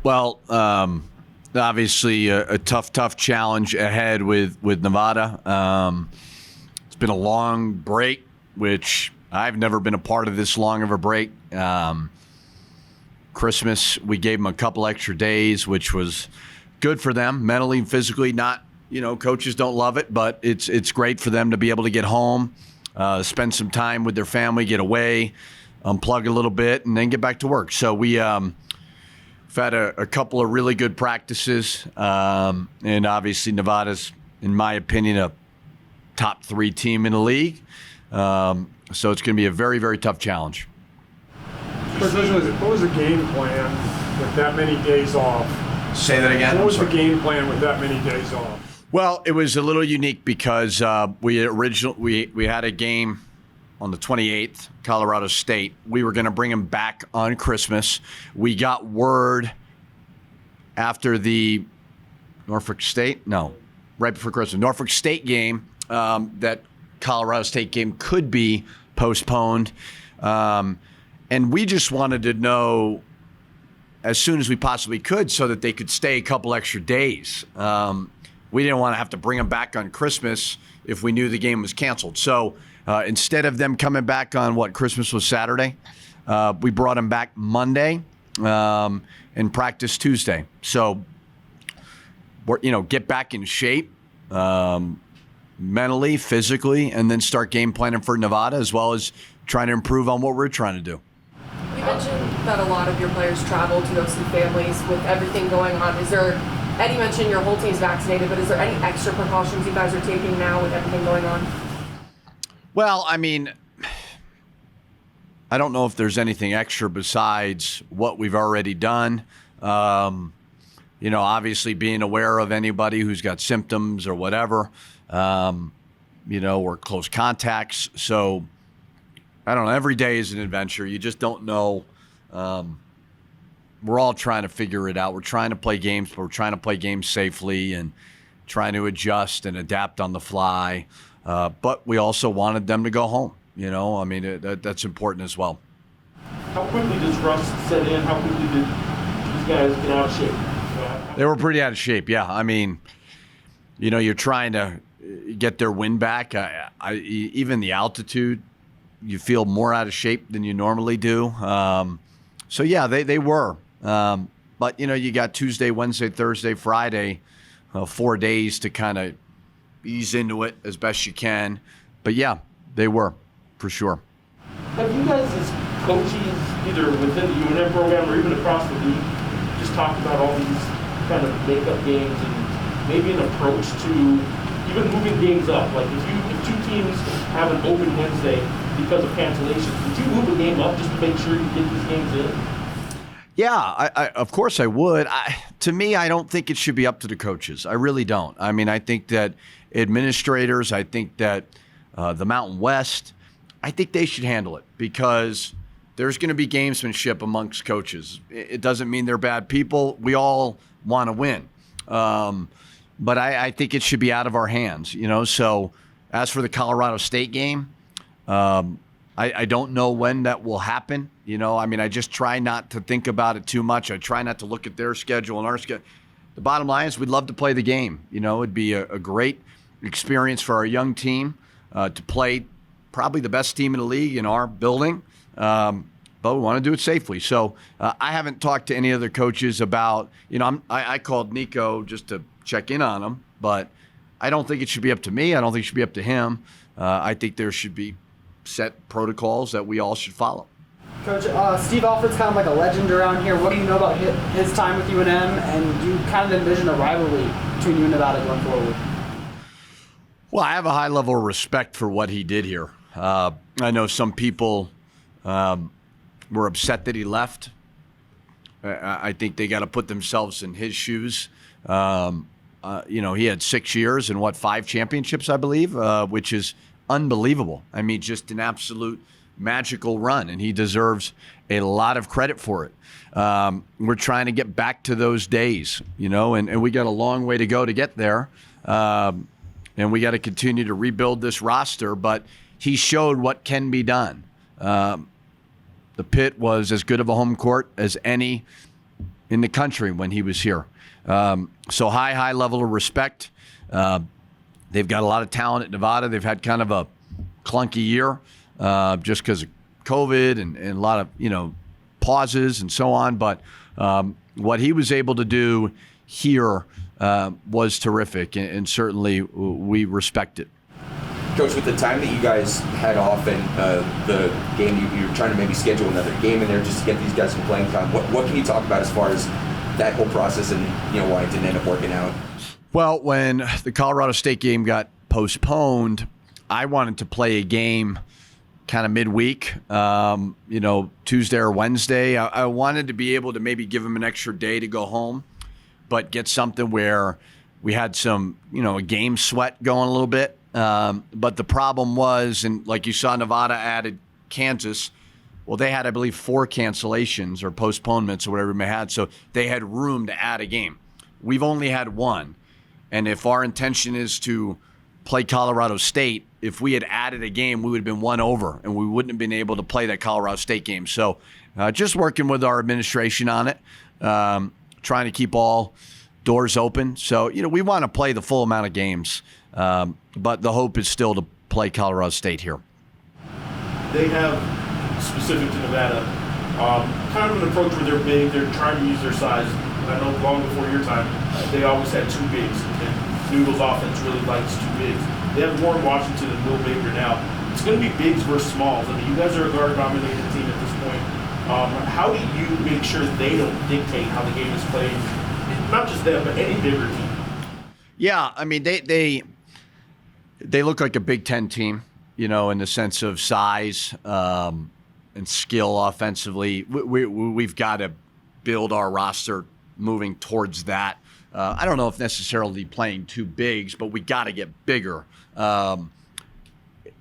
Well, obviously a tough challenge ahead with Nevada. It's been a long break, which I've never been a part of this long of a break. Christmas, we gave them a couple extra days, which was good for them mentally and physically. Not, coaches don't love it, but it's great for them to be able to get home, spend some time with their family, get away, unplug a little bit, and then get back to work. So we've had a couple of really good practices, and obviously Nevada's, in my opinion, a top 3 team in the league. So it's going to be a very, very tough challenge. What was the game plan with that many days off? Say that again. What was the game plan with that many days off? Well, it was a little unique because we had a game on the 28th, Colorado State. We were going to bring them back on Christmas. We got word after the Norfolk State game that Colorado State game could be postponed. And we just wanted to know as soon as we possibly could so that they could stay a couple extra days. We didn't want to have to bring them back on Christmas if we knew the game was canceled. So instead of them coming back on Christmas was Saturday, we brought them back Monday and practice Tuesday. So, get back in shape mentally, physically, and then start game planning for Nevada as well as trying to improve on what we're trying to do. You mentioned that a lot of your players travel to go see families with everything going on. Eddie mentioned your whole team's vaccinated, but is there any extra precautions you guys are taking now with everything going on? Well, I mean, I don't know if there's anything extra besides what we've already done. Obviously being aware of anybody who's got symptoms or whatever, or close contacts. So, I don't know. Every day is an adventure. You just don't know. We're all trying to figure it out. We're trying to play games, but we're trying to play games safely and trying to adjust and adapt on the fly. But we also wanted them to go home. That's important as well. How quickly does rust set in? How quickly did these guys get out of shape? They were pretty out of shape, yeah. You're trying to get their wind back. Even the altitude, you feel more out of shape than you normally do. So, yeah, they were. But, you got Tuesday, Wednesday, Thursday, Friday, 4 days to kind of ease into it as best you can. But, yeah, they were, for sure. Have you guys as coaches, either within the UNM program or even across the league, just talked about all these kind of makeup games and maybe an approach to even moving games up? Like if 2 teams have an open Wednesday because of cancellations, would you move a game up just to make sure you get these games in? Yeah, I of course I would. To me, I don't think it should be up to the coaches. I really don't. I think that administrators, I think that the Mountain West, I think they should handle it because there's going to be gamesmanship amongst coaches. It doesn't mean they're bad people. We all want to win. But I think it should be out of our hands, So as for the Colorado State game, I don't know when that will happen. I just try not to think about it too much. I try not to look at their schedule and our schedule. The bottom line is we'd love to play the game. It'd be a great experience for our young team to play probably the best team in the league in our building. But we want to do it safely. So I haven't talked to any other coaches about, I called Nico just to check in on him, but I don't think it should be up to me. I don't think it should be up to him. I think there should be set protocols that we all should follow. Coach, Steve Alford's kind of like a legend around here. What do you know about his time with UNM, and do you kind of envision a rivalry between you and Nevada going forward? Well, I have a high level of respect for what he did here. I know some people were upset that he left. I think they got to put themselves in his shoes. He had 6 years and 5 championships, I believe, which is unbelievable. Just an absolute magical run, and he deserves a lot of credit for it. We're trying to get back to those days, and we got a long way to go to get there. And we got to continue to rebuild this roster, but he showed what can be done. The Pit was as good of a home court as any in the country when he was here. So high level of respect. They've got a lot of talent at Nevada. They've had kind of a clunky year just because of COVID and a lot of, pauses and so on. But what he was able to do here was terrific, and certainly we respect it. Coach, with the time that you guys had off and the game, you're trying to maybe schedule another game in there just to get these guys some playing time. What can you talk about as far as that whole process and why it didn't end up working out? Well, when the Colorado State game got postponed, I wanted to play a game kind of midweek, Tuesday or Wednesday. I wanted to be able to maybe give them an extra day to go home, but get something where we had some, a game sweat going a little bit. But the problem was, and like you saw, Nevada added Kansas. Well, they had, I believe, 4 cancellations or postponements or whatever they had, so they had room to add a game. We've only had 1. And if our intention is to play Colorado State, if we had added a game, we would have been 1 over, and we wouldn't have been able to play that Colorado State game. So just working with our administration on it, trying to keep all doors open. So, we want to play the full amount of games, but the hope is still to play Colorado State here. They have, specific to Nevada, kind of an approach where they're big, they're trying to use their size. I know long before your time, they always had 2 bigs, and Noodle's offense really likes 2 bigs. They have Warren Washington and Will Baker now. It's going to be bigs versus smalls. I mean, you guys are a guard-dominated team at this point. How do you make sure they don't dictate how the game is played? Not just them, but any bigger team. Yeah, I mean, they look like a Big Ten team, in the sense of size and skill offensively. We've got to build our roster moving towards that. I don't know if necessarily playing 2 bigs, but we got to get bigger. And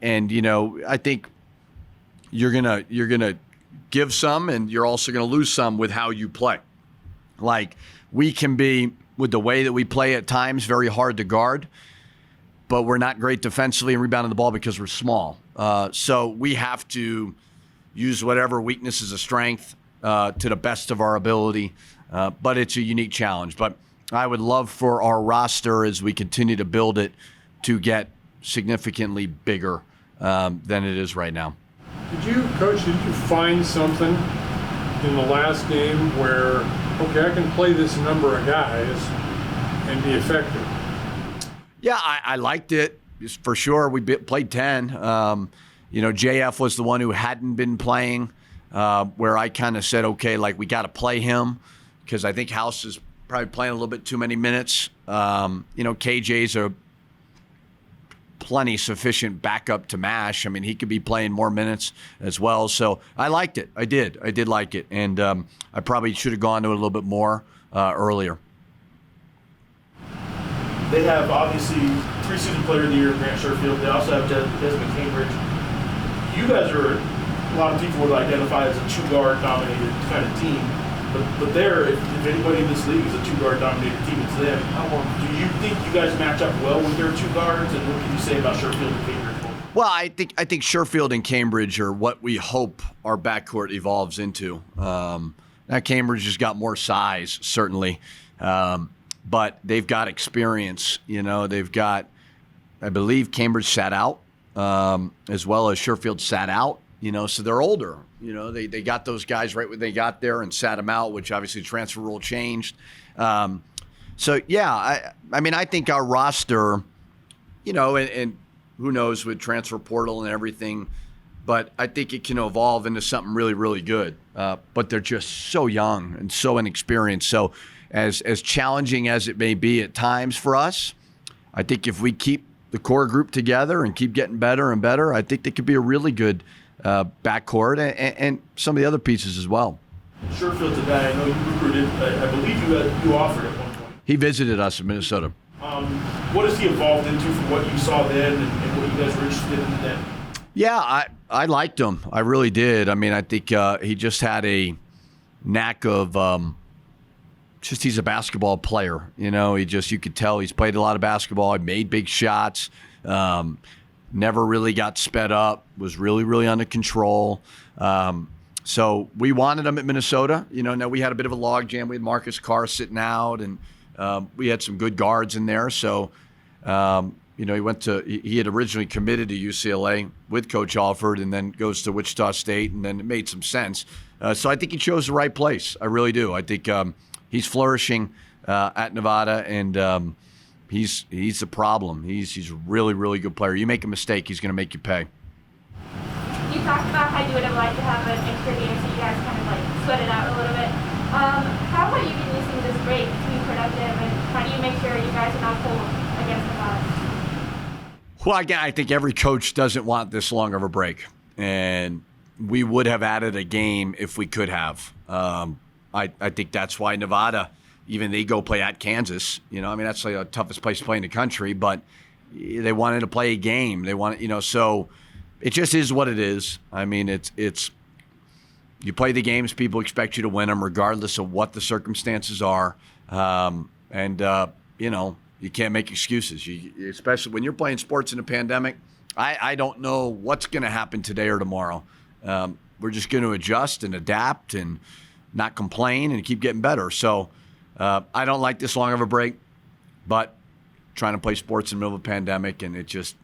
I think you're gonna give some, and you're also gonna lose some with how you play. Like, we can be, with the way that we play at times, very hard to guard, but we're not great defensively and rebounding the ball because we're small. So we have to use whatever weakness is a strength to the best of our ability. But it's a unique challenge. But I would love for our roster, as we continue to build it, to get significantly bigger than it is right now. Coach, did you find something in the last game where, okay, I can play this number of guys and be effective? Yeah, I liked it, for sure. We played 10. JF was the one who hadn't been playing, where I kind of said, okay, we got to play him, because I think House is probably playing a little bit too many minutes. KJ's a plenty sufficient backup to MASH. I mean, he could be playing more minutes as well. So I liked it. I did like it. And I probably should have gone to it a little bit more earlier. They have, obviously, preseason player of the year, Grant Sherfield. They also have Desmond Cambridge. You guys are, a lot of people would identify as a 2-guard dominated kind of team. But if anybody in this league is a 2-guard dominated team, it's them. Do you think you guys match up well with their 2 guards? And what can you say about Sherfield and Cambridge? Well, I think Sherfield and Cambridge are what we hope our backcourt evolves into. Now Cambridge has got more size, certainly, but they've got experience. They've got, I believe, Cambridge sat out as well as Sherfield sat out. So they're older. They got those guys right when they got there and sat them out, which obviously the transfer rule changed. So, yeah, I think our roster, and who knows with transfer portal and everything, but I think it can evolve into something really, really good. But they're just so young and so inexperienced. So as challenging as it may be at times for us, I think if we keep the core group together and keep getting better and better, I think they could be a really good backcourt and some of the other pieces as well. Sherfield's a guy I know you recruited. I believe you offered at one point. He visited us in Minnesota. What has he evolved into from what you saw then and what you guys were interested in then? Yeah, I liked him. I really did. I think he just had a knack of he's a basketball player. You could tell he's played a lot of basketball. He made big shots. Never really got sped up. Was really, really under control. So we wanted him at Minnesota. Now we had a bit of a logjam. We had Marcus Carr sitting out, and we had some good guards in there. So, he had originally committed to UCLA with Coach Alford and then goes to Wichita State, and then it made some sense. So I think he chose the right place. I really do. I think he's flourishing at Nevada, and he's the problem. He's a really, really good player. You make a mistake, he's going to make you pay. You talked about how you would have liked to have an extra game so you guys kind of like sweat it out a little bit. How about you been using this break to be productive, and how do you make sure you guys are not pulled against Nevada? Well, again, I think every coach doesn't want this long of a break, and we would have added a game if we could have. I think that's why Nevada, even they go play at Kansas. That's like the toughest place to play in the country, but they wanted to play a game. They wanted, so it just is what it is. I mean, it's you play the games, people expect you to win them regardless of what the circumstances are, you can't make excuses. Especially when you're playing sports in a pandemic. I don't know what's going to happen today or tomorrow. We're just going to adjust and adapt and not complain and keep getting better. So I don't like this long of a break, but trying to play sports in the middle of a pandemic, and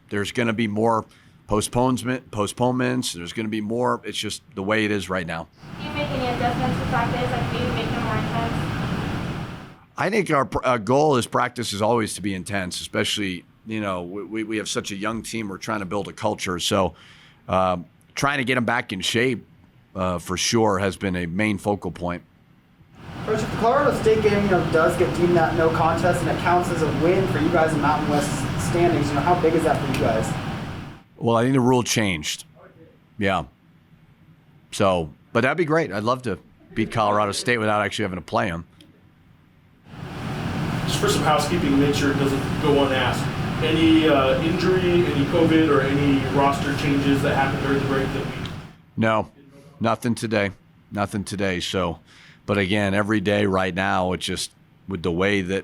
there's going to be more postponements. There's going to be more. It's just the way it is right now. Do you make any adjustments to practice, like maybe make them more intense? I think our goal as practice is always to be intense, especially, we have such a young team. We're trying to build a culture. So trying to get them back in shape for sure has been a main focal point. Coach, if the Colorado State game, does get deemed that no contest and it counts as a win for you guys in Mountain West standings, how big is that for you guys? Well, I think the rule changed. Yeah. So, but that'd be great. I'd love to beat Colorado State without actually having to play them. Just for some housekeeping to make sure it doesn't go unasked. Any injury, any COVID, or any roster changes that happened during the break that we... No, nothing today. Nothing today. So, but again, every day right now, it's just with the way that,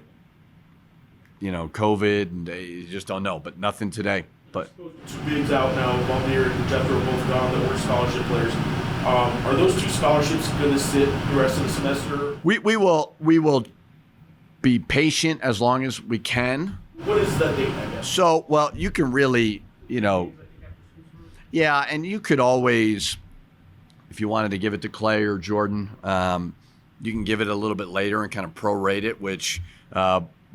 COVID, and you just don't know, but nothing today. But two bigs out now, Valdir and Jethro both gone, that were scholarship players. Are those two scholarships going to sit the rest of the semester? We will be patient as long as we can. What is that date, I guess? So, well, you can really, yeah, and you could always, if you wanted to give it to Clay or Jordan, you can give it a little bit later and kind of prorate it, which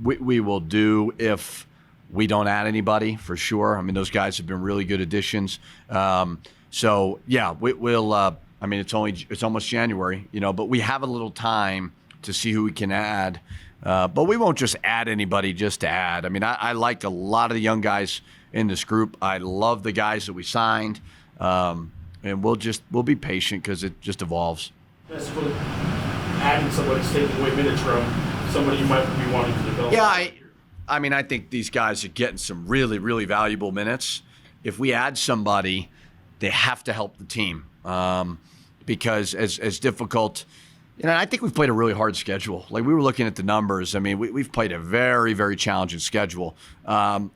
we will do if we don't add anybody, for sure. I mean, those guys have been really good additions. So, yeah, we'll it's almost January, but we have a little time to see who we can add. But we won't just add anybody just to add. I mean, I like a lot of the young guys in this group. I love the guys that we signed. And we'll be patient because it just evolves. That's what adding somebody's taking away minutes from somebody you might be wanting to develop. Yeah, I think these guys are getting some really, really valuable minutes. If we add somebody, they have to help the team because as difficult, I think we've played a really hard schedule. Like we were looking at the numbers. I mean, we've played a very, very challenging schedule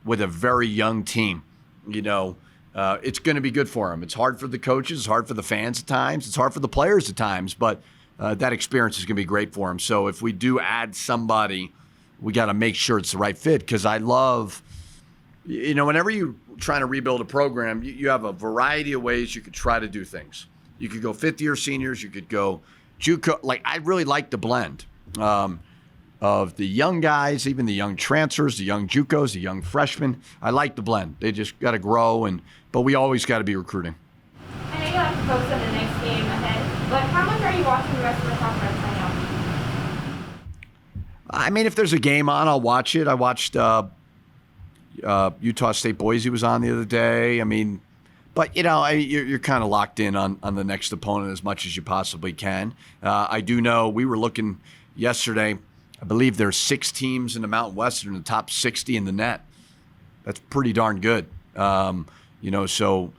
with a very young team. It's going to be good for them. It's hard for the coaches. It's hard for the fans at times. It's hard for the players at times. But that experience is going to be great for them. So if we do add somebody, we got to make sure it's the right fit because I love, whenever you're trying to rebuild a program, you have a variety of ways you could try to do things. You could go fifth-year seniors. You could go JUCO. Like I really like the blend of the young guys, even the young transfers, the young JUCOs, the young freshmen. I like the blend. They just got to grow, but we always got to be recruiting. I know you have to focus on the next game ahead, but how much are you watching the rest of the conference right now? I mean, if there's a game on, I'll watch it. I watched Utah State Boise was on the other day. I mean, but you're kind of locked in on the next opponent as much as you possibly can. I do know we were looking yesterday. I believe there's 6 teams in the Mountain West that are in the top 60 in the net. That's pretty darn good. So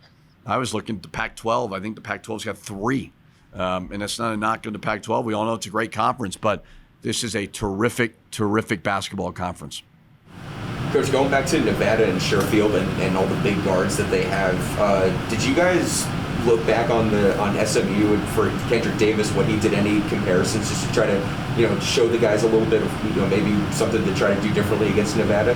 I was looking at the Pac-12. I think the Pac-12's got 3. And that's not a knock on the Pac-12. We all know it's a great conference, but this is a terrific, terrific basketball conference. Coach, going back to Nevada and Sherfield and all the big guards that they have, did you guys look back on SMU and for Kendrick Davis, what he did, any comparisons, just to try to show the guys a little bit of maybe something to try to do differently against Nevada?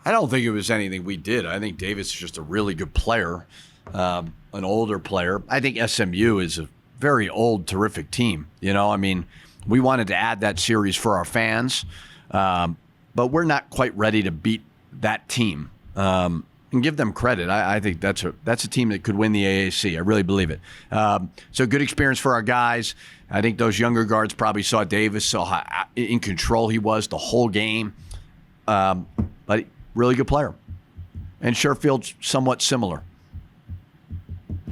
I don't think it was anything we did. I think Davis is just a really good player, an older player. I think SMU is a very old, terrific team. I mean, we wanted to add that series for our fans, but we're not quite ready to beat that team. And give them credit. I think that's a team that could win the AAC. I really believe it. So good experience for our guys. I think those younger guards probably saw Davis, saw how in control he was the whole game. But really good player. And Sherfield's somewhat similar.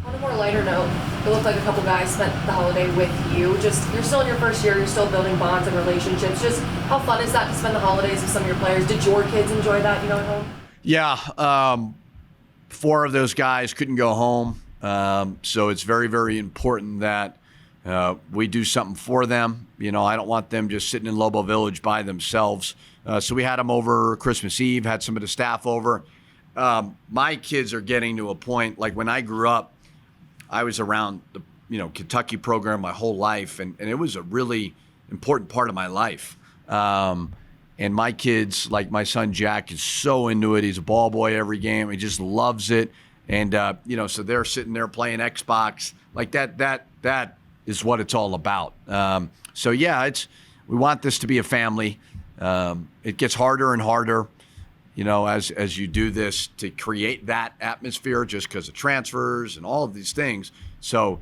On a more lighter note, it looked like a couple guys spent the holiday with you. You're still in your first year, you're still building bonds and relationships. Just how fun is that to spend the holidays with some of your players? Did your kids enjoy that, at home? Yeah. 4 of those guys couldn't go home. So it's very, very important that we do something for them. I don't want them just sitting in Lobo Village by themselves. So we had them over Christmas Eve, had some of the staff over. My kids are getting to a point, like when I grew up, I was around the Kentucky program my whole life, and it was a really important part of my life. And my kids, like my son Jack, is so into it. He's a ball boy every game. He just loves it. And so they're sitting there playing Xbox. Like that is what it's all about. So yeah, we want this to be a family. It gets harder and harder, as you do this, to create that atmosphere just because of transfers and all of these things. So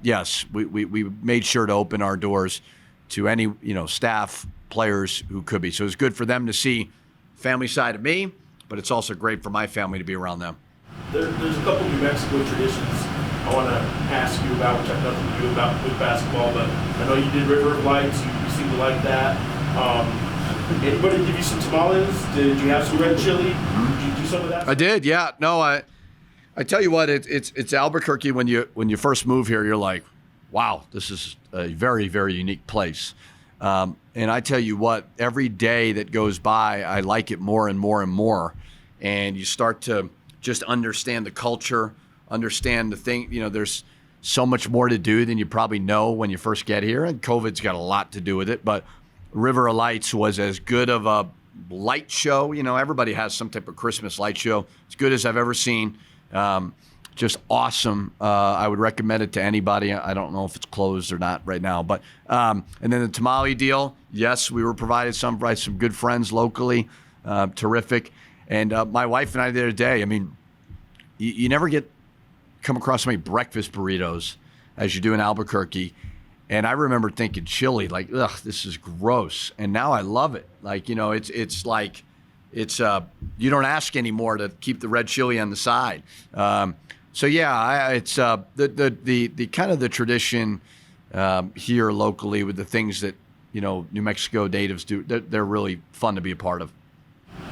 yes, we made sure to open our doors to any staff, players who could be. So it's good for them to see family side of me, but it's also great for my family to be around them. There's a couple New Mexico traditions I want to ask you about, which I've nothing to do about with basketball, but I know you did River of Lights. You seem to like that. Anybody give you some tamales? Did you have some red chili? Did you do some of that? I did, yeah. No, I tell you what, it's Albuquerque. When you first move here, you're like, wow, this is a very, very unique place. And I tell you what, every day that goes by, I like it more and more and more. And you start to just understand the culture, understand the thing. There's so much more to do than you probably know when you first get here. And COVID's got a lot to do with it. But River of Lights was as good of a light show. Everybody has some type of Christmas light show. As good as I've ever seen. Just awesome. I would recommend it to anybody. I don't know if it's closed or not right now. But and then the tamale deal, yes, we were provided some by some good friends locally. Terrific. And my wife and I the other day, I mean, you never come across so many breakfast burritos as you do in Albuquerque. And I remember thinking chili, like, ugh, this is gross. And now I love it. Like, it's like, you don't ask anymore to keep the red chili on the side. So yeah, it's the kind of the tradition here locally with the things that New Mexico natives do. They're really fun to be a part of.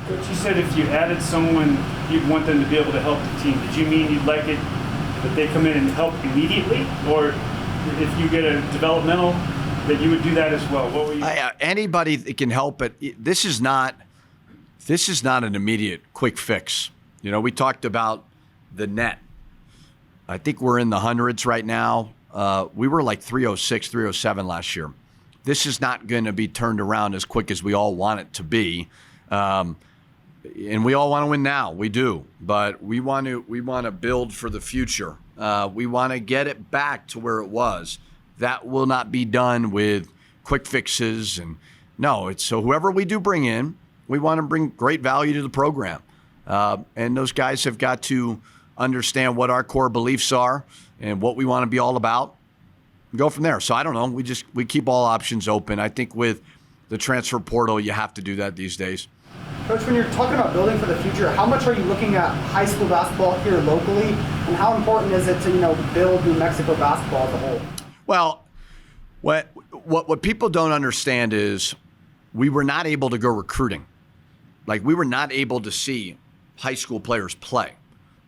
Coach, you said if you added someone, you'd want them to be able to help the team. Did you mean you'd like it that they come in and help immediately, or if you get a developmental, that you would do that as well? What were you? Anybody that can help it. This is not an immediate quick fix. We talked about the net. I think we're in the hundreds right now. We were like 306, 307 last year. This is not going to be turned around as quick as we all want it to be. And we all want to win now. We do. But we want to build for the future. We want to get it back to where it was. That will not be done with quick fixes. And no, so whoever we do bring in, we want to bring great value to the program. And those guys have got to understand what our core beliefs are and what we want to be all about and go from there. So I don't know. We keep all options open. I think with the transfer portal, you have to do that these days. Coach, when you're talking about building for the future, how much are you looking at high school basketball here locally, and how important is it to build New Mexico basketball as a whole? Well, what people don't understand is we were not able to go recruiting. Like, we were not able to see high school players play.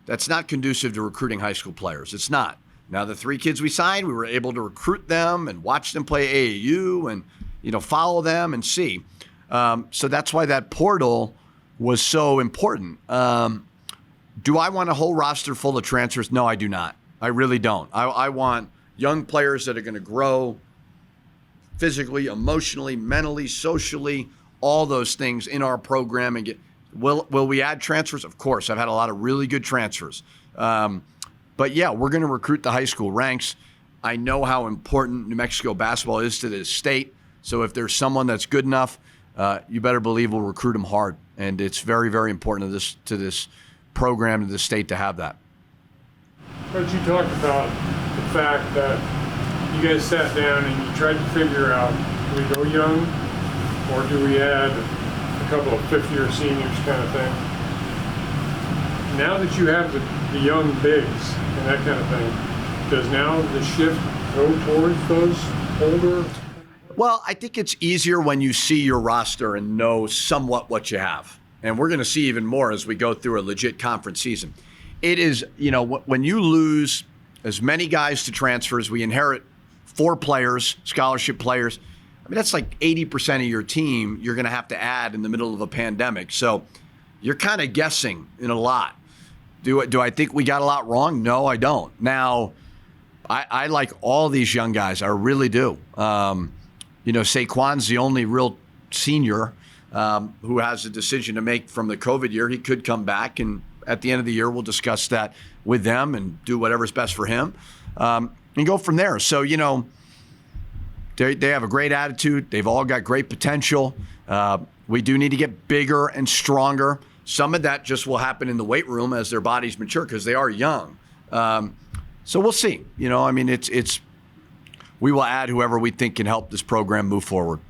That's not conducive to recruiting high school players. It's not. Now, the 3 kids we signed, we were able to recruit them and watch them play AAU and follow them and see. So that's why that portal was so important. Do I want a whole roster full of transfers? No, I do not. I really don't. I want young players that are going to grow physically, emotionally, mentally, socially, all those things in our program. And will we add transfers? Of course. I've had a lot of really good transfers. But yeah, we're going to recruit the high school ranks. I know how important New Mexico basketball is to this state. So if there's someone that's good enough, you better believe we'll recruit them hard. And it's very, very important to this program, to the state, to have that. But you talked about the fact that you guys sat down and you tried to figure out, do we go young or do we add a couple of fifth-year seniors kind of thing? Now that you have the young bigs and that kind of thing, does now the shift go towards those older? Well, I think it's easier when you see your roster and know somewhat what you have. And we're going to see even more as we go through a legit conference season. It is, when you lose as many guys to transfers, we inherit 4 players, scholarship players. I mean, that's like 80% of your team you're going to have to add in the middle of a pandemic. So you're kind of guessing in a lot. Do I think we got a lot wrong? No, I don't. Now, I like all these young guys. I really do. Saquon's the only real senior who has a decision to make from the COVID year. He could come back, and at the end of the year, we'll discuss that with them and do whatever's best for him and go from there. So, they have a great attitude. They've all got great potential. We do need to get bigger and stronger. Some of that just will happen in the weight room as their bodies mature because they are young. So we'll see. We will add whoever we think can help this program move forward.